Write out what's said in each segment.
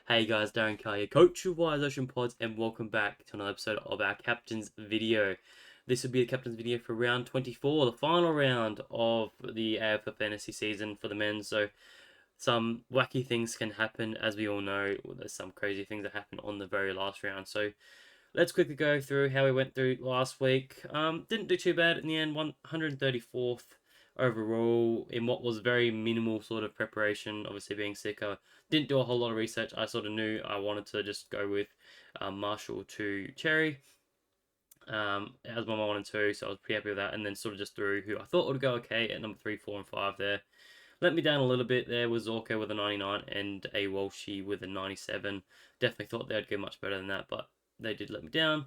Hey guys, Darren Carr here, coach of Wise Ocean Pods, and welcome back to another episode of our captain's video. This will be the captain's video for round 24, the final round of the AFL fantasy season for the men. So, some wacky things can happen, as we all know. There's some crazy things that happen on the very last round. So, let's quickly go through how we went through last week. Didn't do too bad in the end, 134th overall in what was very minimal sort of preparation. Obviously, being sick, I didn't do a whole lot of research. I sort of knew I wanted to just go with Marshall to Cherry as my 1 and 2, so I was pretty happy with that. And then sort of just threw who I thought would go okay at number 3, 4, and 5 there. Let me down a little bit there was Zorko with a 99 and a Walshy with a 97. Definitely thought they'd go much better than that, but they did let me down.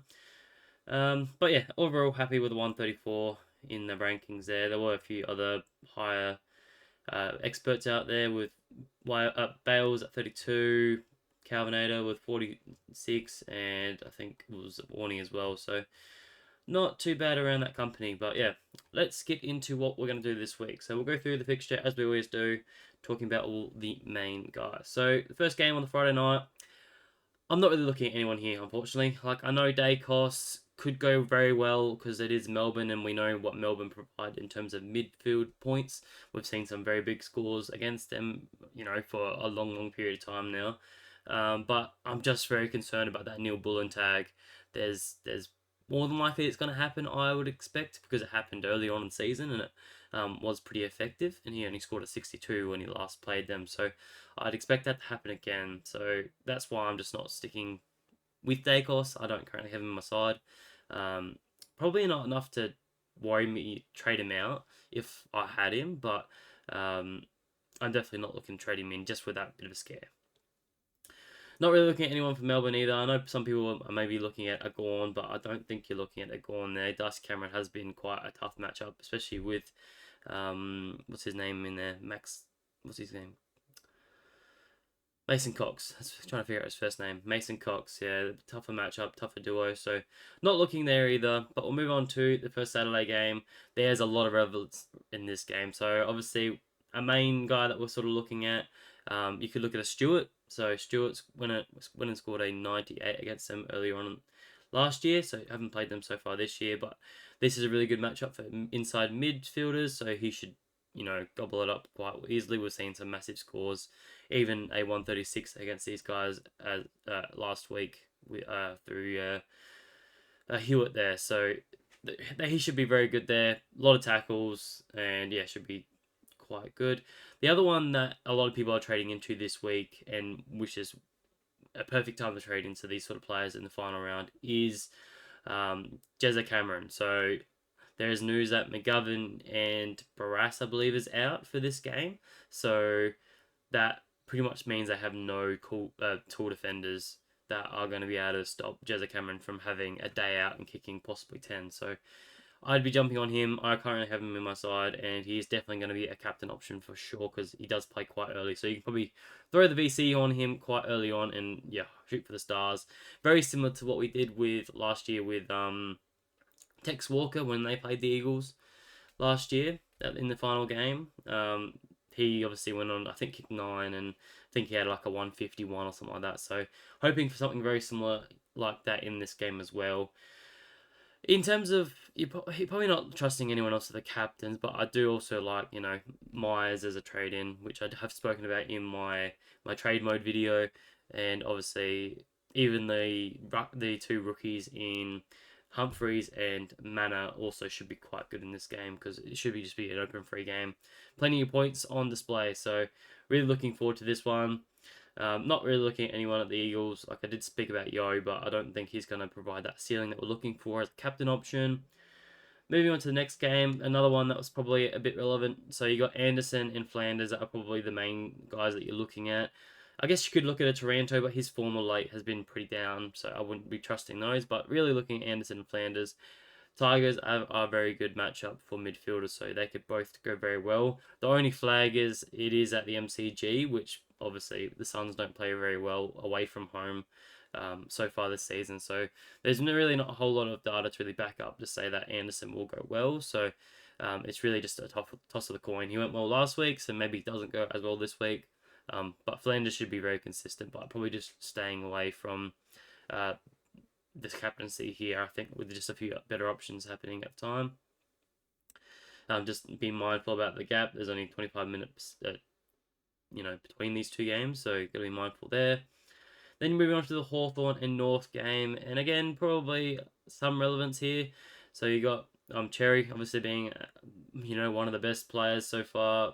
But yeah, overall happy with the 134 in the rankings there. There were a few other higher experts out there with Bales at 32, Calvinator with 46, and I think it was Warney as well. So not too bad around that company. But yeah, let's get into what we're going to do this week. So we'll go through the fixture as we always do, talking about all the main guys. So the first game on the Friday night, I'm not really looking at anyone here, unfortunately. Like, I know Dacos could go very well because it is Melbourne and we know what Melbourne provide in terms of midfield points. We've seen some very big scores against them, for a long, long period of time now. But I'm just very concerned about that Neil Bullen tag. There's more than likely it's going to happen, I would expect, because it happened early on in the season and it was pretty effective. And he only scored a 62 when he last played them. So I'd expect that to happen again. So that's why I'm just not sticking with Dacos. I don't currently have him on my side. Probably not enough to worry me trade him out if I had him, but I'm definitely not looking to trade him in just with that bit of a scare. Not really looking at anyone from Melbourne either. I know some people are maybe looking at a Gorn, but I don't think you're looking at a Gorn there. Darcy Cameron has been quite a tough matchup, especially with what's his name in there? What's his name? Mason Cox. I was trying to figure out his first name. Mason Cox, yeah, tougher matchup, tougher duo. So not looking there either. But we'll move on to the first Saturday game. There's a lot of relevance in this game. So obviously a main guy that we're sort of looking at. You could look at a Stewart. So Stewart's went and scored a 98 against them earlier on last year. So haven't played them so far this year. But this is a really good matchup for inside midfielders. So he should gobble it up quite easily. We've seen some massive scores, even a 136 against these guys last week through Hewitt there. So he should be very good there. A lot of tackles, and yeah, should be quite good. The other one that a lot of people are trading into this week, and which is a perfect time to trade into these sort of players in the final round, is Jezza Cameron. So there's news that McGovern and Barras, I believe, is out for this game. So that pretty much means they have no tall defenders that are going to be able to stop Jezza Cameron from having a day out and kicking possibly 10. So I'd be jumping on him. I currently have him in my side, and he's definitely going to be a captain option for sure because he does play quite early. So you can probably throw the VC on him quite early on and, yeah, shoot for the stars. Very similar to what we did with last year with Tex Walker when they played the Eagles last year in the final game. He obviously went on, I think, kicked 9, and I think he had like a 151 or something like that. So hoping for something very similar like that in this game as well. In terms of, you're probably not trusting anyone else as the captains, but I do also like, Myers as a trade-in, which I have spoken about in my trade mode video, and obviously even the two rookies in Humphreys and Manor also should be quite good in this game because it should just be an open free game. Plenty of points on display, so really looking forward to this one. Not really looking at anyone at the Eagles. Like I did speak about Yo, but I don't think he's going to provide that ceiling that we're looking for as a captain option. Moving on to the next game, another one that was probably a bit relevant. So you got Anderson and Flanders that are probably the main guys that you're looking at. I guess you could look at a Taranto, but his form of late has been pretty down, so I wouldn't be trusting those. But really looking at Anderson and Flanders, Tigers are a very good matchup for midfielders, so they could both go very well. The only flag is it is at the MCG, which obviously the Suns don't play very well away from home so far this season. So there's really not a whole lot of data to really back up to say that Anderson will go well. So it's really just a toss of the coin. He went well last week, so maybe he doesn't go as well this week. But Flanders should be very consistent, but probably just staying away from uh, this captaincy here, I think, with just a few better options happening at the time. Just be mindful about the gap. There's only 25 minutes, between these two games, so got to be mindful there. Then moving on to the Hawthorn and North game, and again, probably some relevance here. So you got Cherry obviously being, one of the best players so far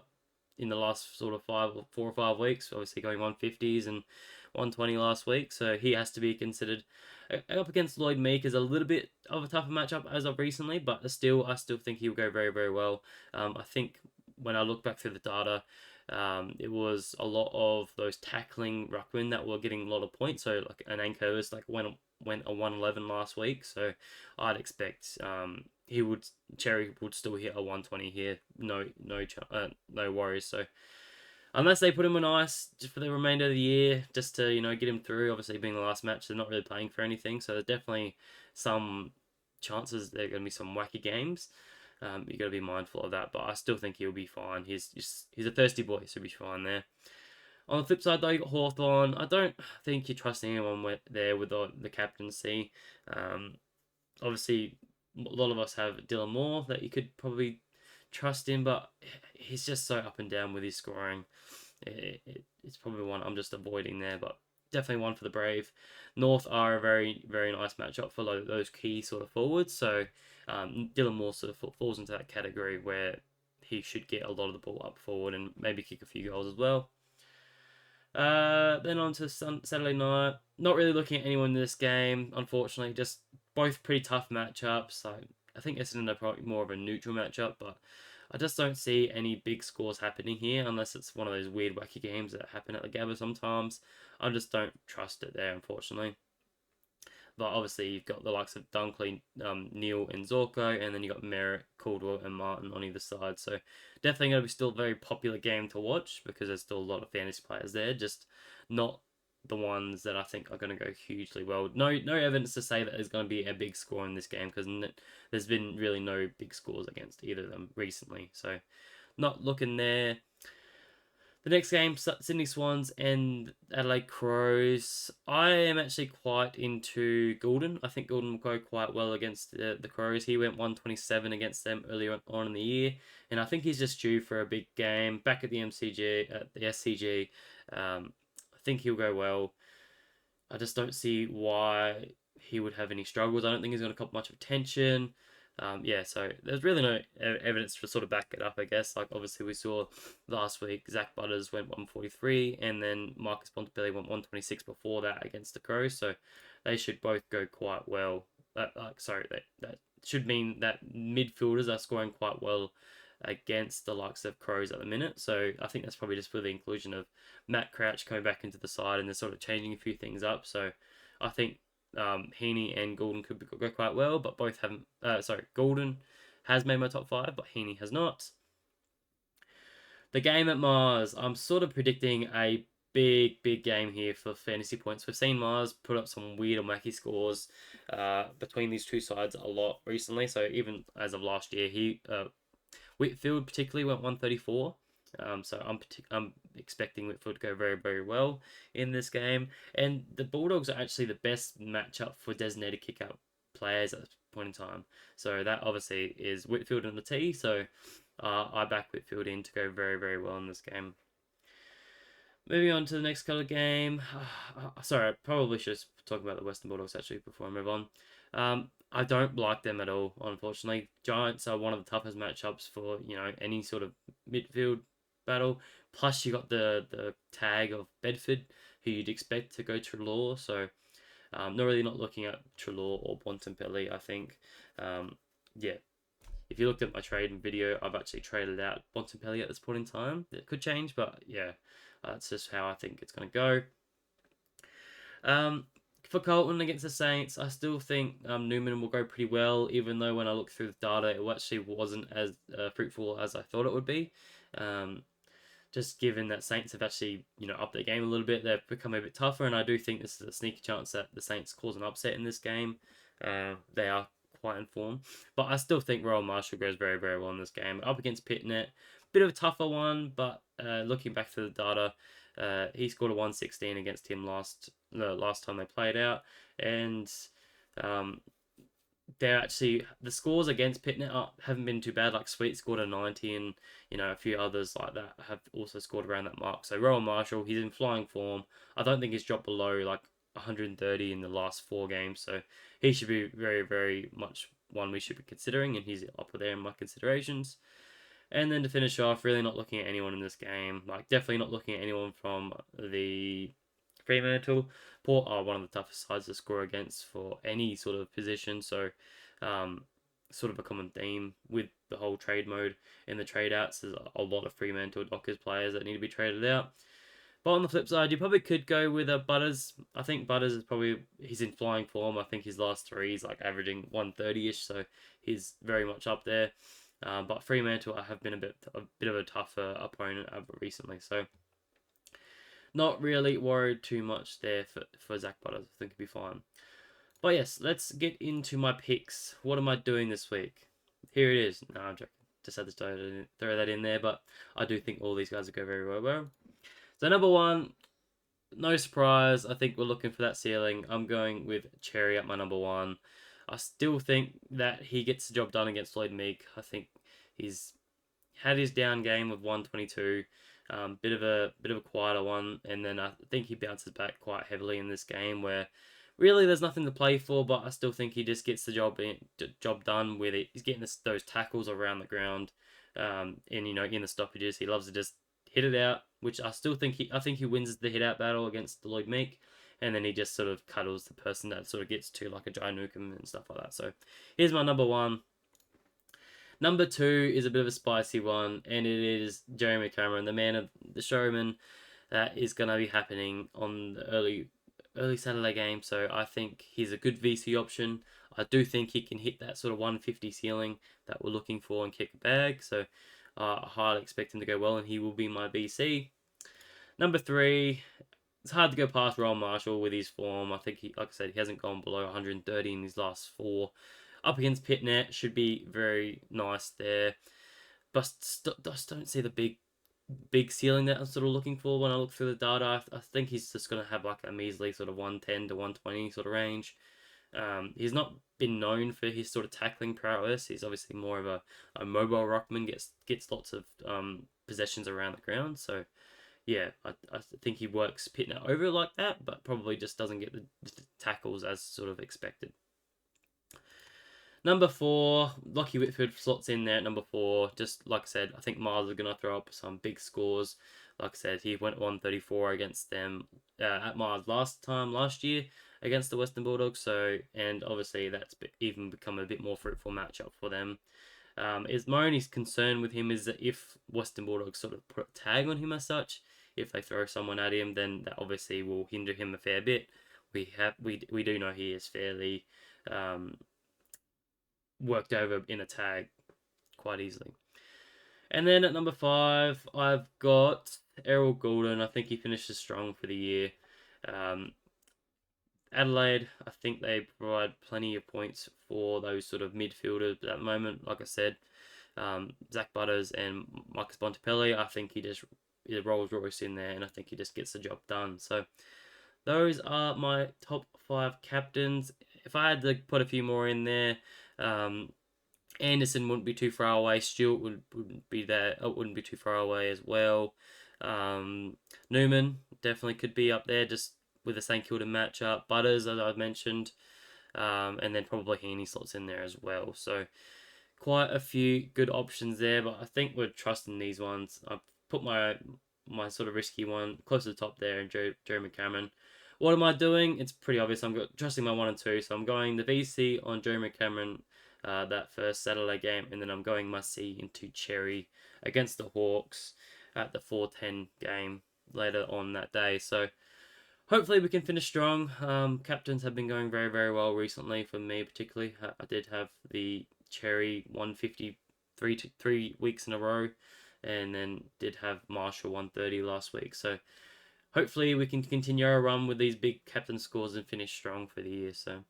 in the last sort of 4 or 5 weeks. Obviously going 150s and 120 last week, so he has to be considered. Up against Lloyd Meek is a little bit of a tougher matchup as of recently, but I still think he'll go very, very well. I think when I look back through the data, it was a lot of those tackling ruckmen that were getting a lot of points. So like an Anko was like went a 111 last week. So I'd expect Cherry would still hit a 120 here. No worries. So unless they put him on ice just for the remainder of the year, just to get him through. Obviously, being the last match, they're not really playing for anything, so there's definitely some chances there are going to be some wacky games. You got to be mindful of that, but I still think he'll be fine. He's a thirsty boy, so he'll be fine there. On the flip side, though, you got Hawthorn. I don't think you trust anyone there with the captaincy. Obviously, a lot of us have Dylan Moore that you could probably trust him, but he's just so up and down with his scoring. It's probably one I'm just avoiding there, but definitely one for the Brave. North are a very, very nice matchup for those key sort of forwards, so Dylan Moore sort of falls into that category where he should get a lot of the ball up forward and maybe kick a few goals as well. Then on to Saturday night. Not really looking at anyone in this game, unfortunately. Just both pretty tough matchups. I think Essendon are probably more of a neutral matchup, but I just don't see any big scores happening here unless it's one of those weird, wacky games that happen at the Gabba sometimes. I just don't trust it there, unfortunately. But obviously, you've got the likes of Dunkley, Neil, and Zorko, and then you've got Merritt, Caldwell, and Martin on either side. So definitely going to be still a very popular game to watch because there's still a lot of fantasy players there, just not the ones that I think are going to go hugely well. No evidence to say that there's going to be a big score in this game because there's been really no big scores against either of them recently. So not looking there. The next game, Sydney Swans and Adelaide Crows. I am actually quite into Goulden. I think Goulden will go quite well against the Crows. He went 127 against them earlier on in the year, and I think he's just due for a big game back at the SCG. I think he'll go well. I just don't see why he would have any struggles. I don't think he's going to cop much attention. So there's really no evidence to sort of back it up, I guess. Like, obviously, we saw last week Zach Butters went 143, and then Marcus Bontempelli went 126 before that against the Crows, so they should both go quite well. That should mean that midfielders are scoring quite well against the likes of Crows at the minute, so I think that's probably just for the inclusion of Matt Crouch coming back into the side, and they're sort of changing a few things up, so I think Heaney and Goulden could go quite well, but both haven't. Goulden has made my top 5, but Heaney has not. The game at Mars, I'm sort of predicting a big game here for fantasy points. We've seen Mars put up some weird and wacky scores between these two sides a lot recently. So even as of last year, Whitfield particularly went 134. So I'm expecting Whitfield to go very, very well in this game. And the Bulldogs are actually the best matchup for designated kick-out players at this point in time. So that obviously is Whitfield and the T. So I back Whitfield in to go very, very well in this game. Moving on to the next color game. Sorry, I probably should talk about the Western Bulldogs actually before I move on. I don't like them at all, unfortunately. Giants are one of the toughest matchups for any sort of midfield battle. Plus, you got the tag of Bedford, who you'd expect to go Treloar. So, not looking at Treloar or Bontempelli. I think, if you looked at my trading video, I've actually traded out Bontempelli at this point in time. It could change, but yeah, that's just how I think it's going to go. For Carlton against the Saints, I still think Newman will go pretty well, even though when I look through the data, it actually wasn't as fruitful as I thought it would be. Just given that Saints have actually, upped their game a little bit, they've become a bit tougher, and I do think this is a sneaky chance that the Saints cause an upset in this game. They are quite informed, but I still think Royal Marshall goes very, very well in this game. Up against Pitnet, bit of a tougher one, but looking back to the data, He scored a 116 against him the last time they played out, and um, they're actually the scores against Pitnet haven't been too bad. Like Sweet scored a 90, and a few others like that have also scored around that mark. So Rowan Marshall, he's in flying form. I don't think he's dropped below like 130 in the last 4 games, so he should be very, very much one we should be considering, and he's up there in my considerations. And then to finish off, really not looking at anyone in this game. Like definitely not looking at anyone from the Fremantle. Port are one of the toughest sides to score against for any sort of position. So, um, sort of a common theme with the whole trade mode and the trade outs. There's a lot of Fremantle Dockers players that need to be traded out. But on the flip side, you probably could go with a Butters. I think Butters is probably he's in flying form. I think his last 3 he's like averaging 130ish, so he's very much up there. But Fremantle have been a bit of a tougher opponent recently, so not really worried too much there for Zach Butters. I think he'll be fine. But yes, let's get into my picks. What am I doing this week? Here it is. No, I'm joking. Just had to throw that in there, but I do think all these guys will go very well. So number one, no surprise. I think we're looking for that ceiling. I'm going with Cherry at my number one. I still think that he gets the job done against Lloyd Meek. I think he's had his down game of 122, bit of a quieter one, and then I think he bounces back quite heavily in this game where really there's nothing to play for, but I still think he just gets the job done with it. He's getting those tackles around the ground, and in the stoppages he loves to just hit it out, which I still think he wins the hit out battle against Lloyd Meek. And then he just sort of cuddles the person that sort of gets to like a Jai Newcomb and stuff like that. So here's my number one. Number two is a bit of a spicy one, and it is Jeremy Cameron, the man of the showman. That is going to be happening on the early Saturday game. So I think he's a good VC option. I do think he can hit that sort of 150 ceiling that we're looking for and kick a bag. So I highly expect him to go well, and he will be my VC. Number three, it's hard to go past Rowan Marshall with his form. I think like I said, he hasn't gone below 130 in his last 4. Up against Pitnet should be very nice there, but just don't see the big ceiling that I'm sort of looking for when I look through the data. I think he's just going to have like a measly sort of 110 to 120 sort of range. He's not been known for his sort of tackling prowess. He's obviously more of a mobile ruckman, gets lots of possessions around the ground. So yeah, I think he works Pitner over like that, but probably just doesn't get the tackles as sort of expected. Number 4, Lockie Whitford slots in there at number 4. Just like I said, I think Miles are going to throw up some big scores. Like I said, he went 134 against them at Miles last year against the Western Bulldogs. So, and obviously that's even become a bit more fruitful matchup for them. Is my only concern with him is that if Western Bulldogs sort of put a tag on him as such, if they throw someone at him, then that obviously will hinder him a fair bit. We do know he is fairly worked over in a tag quite easily. And then at number 5, I've got Errol Goulden. I think he finishes strong for the year. Adelaide, I think they provide plenty of points for those sort of midfielders at the moment. Like I said, Zach Butters and Marcus Bontempelli, I think he Rolls Royce in there, and I think he just gets the job done. So those are my top 5 captains. If I had to put a few more in there, Anderson wouldn't be too far away. Stewart wouldn't be there. It wouldn't be too far away as well. Newman definitely could be up there just with the St Kilda matchup. Butters, as I mentioned, and then probably Heaney slots in there as well. So quite a few good options there, but I think we're trusting these ones. I've put my sort of risky one close to the top there, and Jeremy Cameron. What am I doing? It's pretty obvious. I'm trusting my 1 and 2, so I'm going the VC on Jeremy Cameron that first Saturday game, and then I'm going my C into Cherry against the Hawks at the 4:10 game later on that day. So hopefully we can finish strong. Captains have been going very, very well recently for me, particularly. I did have the Cherry 153 3 weeks in a row, and then did have Marshall 130 last week. So hopefully we can continue our run with these big captain scores and finish strong for the year. So,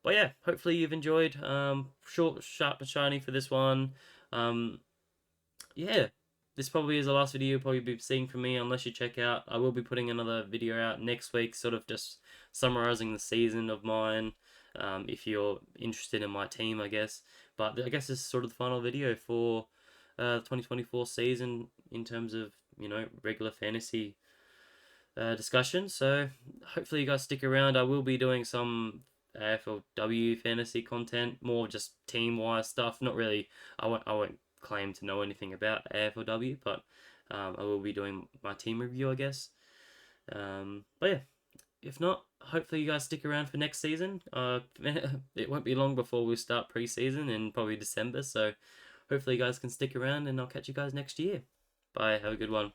but yeah, hopefully you've enjoyed. Short, sharp, and shiny for this one. Yeah, this probably is the last video you'll probably be seeing from me unless you check out. I will be putting another video out next week, sort of just summarizing the season of mine. If you're interested in my team, I guess. But I guess this is sort of the final video for 2024 season in terms of regular fantasy discussion. So hopefully you guys stick around. I will be doing some AFLW fantasy content, more just team wise stuff. Not really. I won't claim to know anything about AFLW, but I will be doing my team review, I guess. But yeah, if not, hopefully you guys stick around for next season. It won't be long before we start preseason in probably December, so hopefully you guys can stick around, and I'll catch you guys next year. Bye. Have a good one.